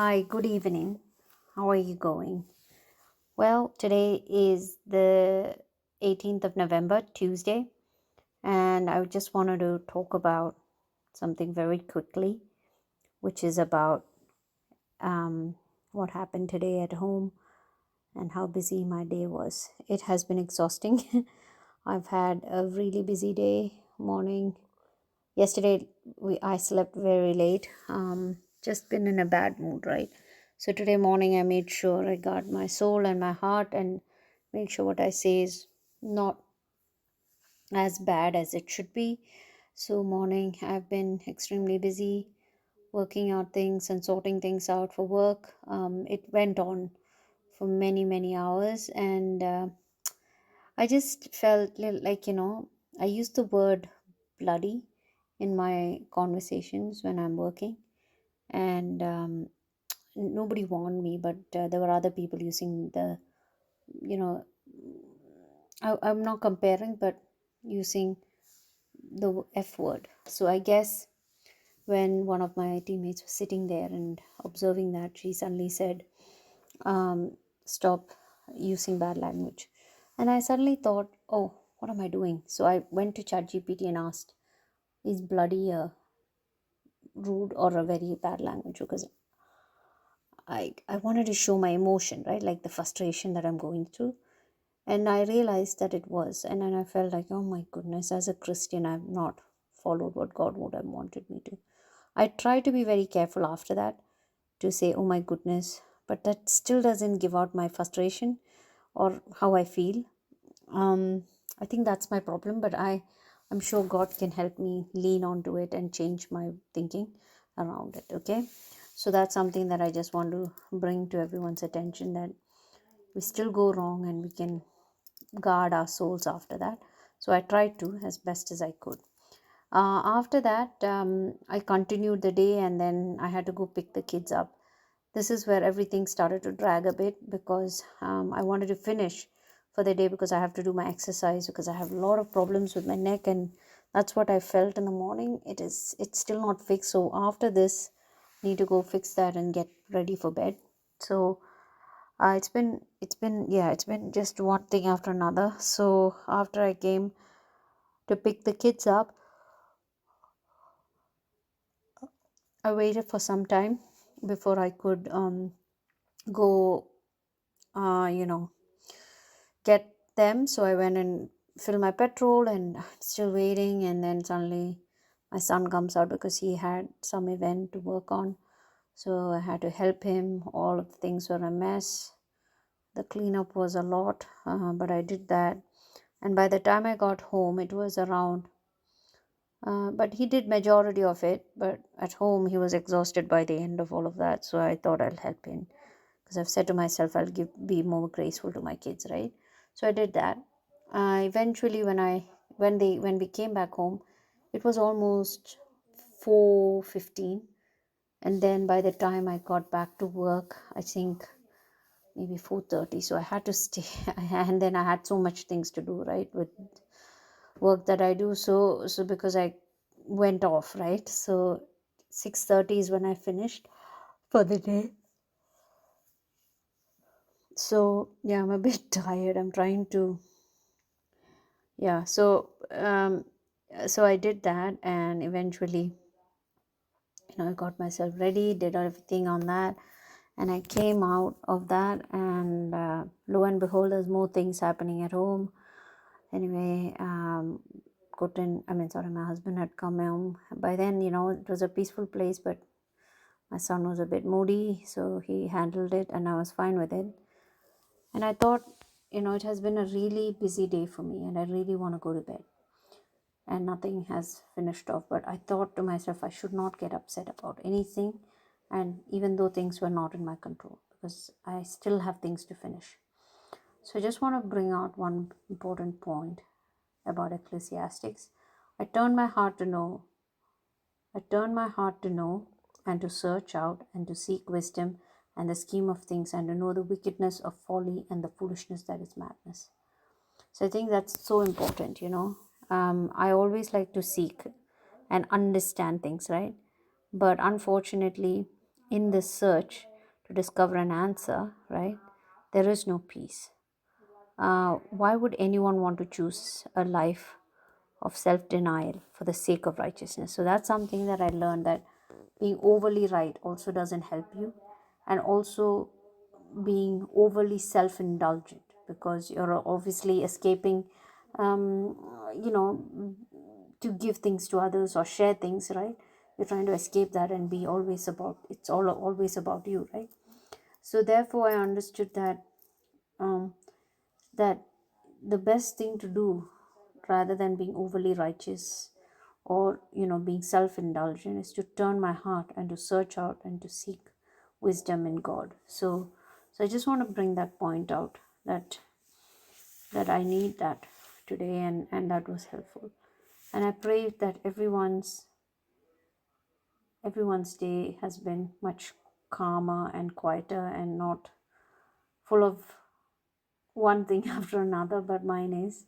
Hi, good evening. How are you going? Well, today is the 18th of November, Tuesday, and I just wanted to talk about something very quickly, which is about what happened today at home and how busy my day was. It has been exhausting. I've had a really busy day, morning. Yesterday, I slept very late. Just been in a bad mood, right? So today morning, I made sure I guard my soul and my heart and make sure what I say is not as bad as it should be. So morning, I've been extremely busy working out things and sorting things out for work. It went on for many hours, and I just felt I used the word bloody in my conversations when I'm working, and nobody warned me, but there were other people using the, you know, I'm not comparing, but using the F word. So I guess when one of my teammates was sitting there and observing that, she suddenly said, stop using bad language. And I suddenly thought, oh, what am I doing? So I went to ChatGPT and asked, is bloody a rude or a very bad language? Because I wanted to show my emotion, right? Like the frustration that I'm going through. And I realized that it was. And then I felt like, oh my goodness, as a Christian, I've not followed what God would have wanted me to. I try to be very careful after that to say, oh my goodness, but that still doesn't give out my frustration or how I feel. I think that's my problem, but I'm sure God can help me lean onto it and change my thinking around it. Okay, so that's something that I just want to bring to everyone's attention, that we still go wrong and we can guard our souls after that. So I tried to as best as I could. After that, I continued the day, and then I had to go pick the kids up. This is where everything started to drag a bit, because I wanted to finish for the day, because I have to do my exercise, because I have a lot of problems with my neck, and that's what I felt in the morning. It's still not fixed. So after this, I need to go fix that and get ready for bed. So it's been just one thing after another. So after I came to pick the kids up, I waited for some time before I could go, you know, get them. So I went and filled my petrol, and still waiting. And then suddenly my son comes out because he had some event to work on. So I had to help him. All of the things were a mess. The cleanup was a lot, but I did that. And by the time I got home, it was around. But he did majority of it. But at home, he was exhausted by the end of all of that. So I thought I'll help him, because I've said to myself I'll be more graceful to my kids, right? So I did that. Eventually, when we came back home, it was almost 4:15, and then by the time I got back to work, I think maybe 4:30. So I had to stay, and then I had so much things to do, right, with work that I do. So because I went off, right? So 6:30 is when I finished for the day. So yeah, I'm a bit tired. I'm trying to, yeah. So I did that, and eventually, I got myself ready, did everything on that, and I came out of that, and lo and behold, there's more things happening at home. Anyway, my husband had come home. By then, it was a peaceful place, but my son was a bit moody, so he handled it, and I was fine with it. And I thought, it has been a really busy day for me, and I really want to go to bed. And nothing has finished off. But I thought to myself, I should not get upset about anything. And even though things were not in my control, because I still have things to finish. So I just want to bring out one important point about Ecclesiastes. I turned my heart to know. I turned my heart to know, and to search out, and to seek wisdom and the scheme of things, and to know the wickedness of folly and the foolishness that is madness. So I think that's so important. I always like to seek and understand things, right? But unfortunately, in this search, to discover an answer, right, there is no peace. Why would anyone want to choose a life of self denial for the sake of righteousness? So that's something that I learned, that being overly right also doesn't help you, and also being overly self indulgent, because you're obviously escaping, um, you know, to give things to others or share things, right? You're trying to escape that and be always about, it's all always about you, right? So therefore I understood that, um, that the best thing to do, rather than being overly righteous or being self-indulgent, is to turn my heart and to search out and to seek wisdom in God. So I just want to bring that point out, that I need that today, and that was helpful. And I pray that everyone's day has been much calmer and quieter, and not full of one thing after another, but mine is.